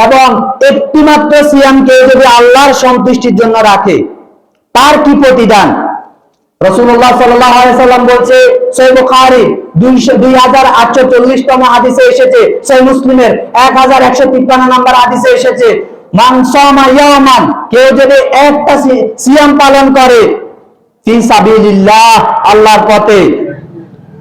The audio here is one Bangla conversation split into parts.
এবং একটিমাত্র সিয়ামকে যদি আল্লাহর সন্তুষ্টির জন্য রাখে, তার কি প্রতিদান? রাসূলুল্লাহ সাল্লাল্লাহু আলাইহি সাল্লাম বলছে, সহিহ বুখারী 2840তম হাদিসে এসেছে, সহিহ মুসলিমের 1153 নম্বর হাদিসে এসেছে, মান সামা ইয়ামান, কেউ যদি একটা সিয়াম পালন করে ফি সাবিলিল্লাহ, আল্লাহর পথে,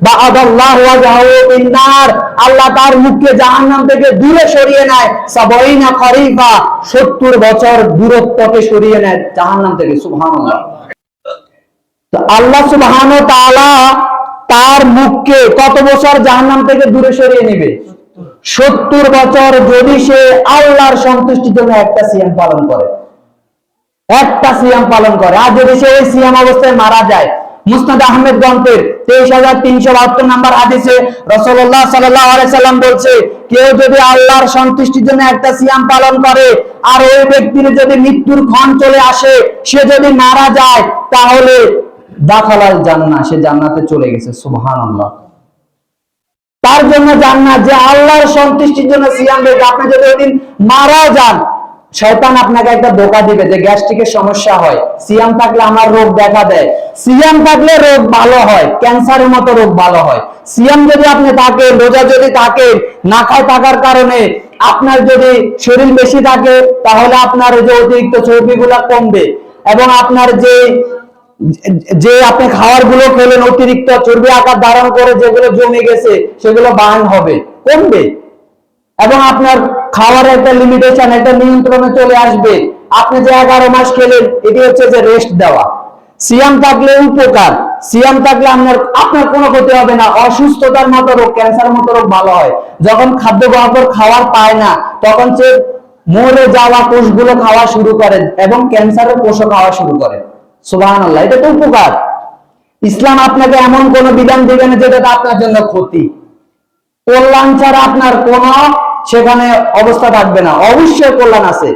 বাআদাল্লাহু ওয়াজহাহু বিন-নার, আল্লাহ তার মুখকে জাহান্নাম থেকে দূরে সরিয়ে নেয়, ৭০ খরিফা, ৭০ বছর দূরত্বকে সরিয়ে নেয় জাহান্নাম থেকে। সুবহানাল্লাহ। তো আল্লাহ সুবহানাহু ওয়া তাআলা তার মুখকে কত বছর জাহান্নাম থেকে দূরে সরিয়ে নেবে? ৭০ বছর, যদি সে আল্লাহর সন্তুষ্টির জন্য একটা সিয়াম পালন করে, একটা সিয়াম পালন করে। আর যদি সে এই সিয়াম অবস্থায় মারা যায়, মুসনাদ আহমেদ গ্রন্থের ২৩৩৭২ নম্বর হাদিসে রাসূলুল্লাহ সাল্লাল্লাহু আলাইহি সাল্লাম বলছে, কেউ যদি আল্লাহর সন্তুষ্টির জন্য একটা সিয়াম পালন করে আর ওই ব্যক্তির যদি মৃত্যুর ক্ষণ চলে আসে, সে যদি মারা যায়, তাহলে দাখালাল জান্নাহ, সে জান্নাতে চলে গেছে। সুবহানাল্লাহ। তার জন্য জান্নাত, যে আল্লাহর সন্তুষ্টির জন্য সিয়াম রেখে আপনি যদি ওইদিন মারা যান, শয়তান আপনাকে একটা ধোঁকা দিবে যে গ্যাস্ট্রিকের সমস্যা হয়, সিয়াম থাকলে আমার রোগ দেখা দেয়, সিয়াম থাকলে রোগ ভালো হয়, ক্যান্সারের মতো রোগ ভালো হয়। সিয়াম যদি আপনি থাকেন, রোজা যদি থাকেন, না খায় থাকার কারণে আপনার যদি শরীর বেশি থাকে, তাহলে আপনার যে অতিরিক্ত চর্বিগুলো কমবে, এবং আপনার যে আপনি খাবার গুলো খেলেন অতিরিক্ত চর্বি আকার ধারণ করে যেগুলো জমে গেছে, সেগুলো বার্ন হবে, কমবে, এবং আপনার খাওয়ার একটা লিমিটেশন, একটা নিয়ন্ত্রণে চলে আসবে। আপনি যে 11 মাস খেলেন, এটি হচ্ছে যে রেস্ট দেওয়া। সিয়াম থাকলে উপকার, সিয়াম থাকলে আপনার কোনো ক্ষতি হবে না, অসুস্থতার মতো রোগ, ক্যান্সার মতো রোগ ভালো হয়। যখন খাদ্য গ্রহণ খাওয়ার পায় না, তখন সে মরে যাওয়া কোষগুলো খাওয়া শুরু করে এবং ক্যান্সারের কোষও খাওয়া শুরু করে। সুবহানাল্লাহ। এটা তো উপকার। ইসলাম আপনাকে এমন কোন বিধান দিবে না যেটা আপনার জন্য ক্ষতি, কল্যাণ ছাড়া আপনার কোন সেখানে অবস্থা থাকবে না। অবশ্যই কল্যাণ আছে।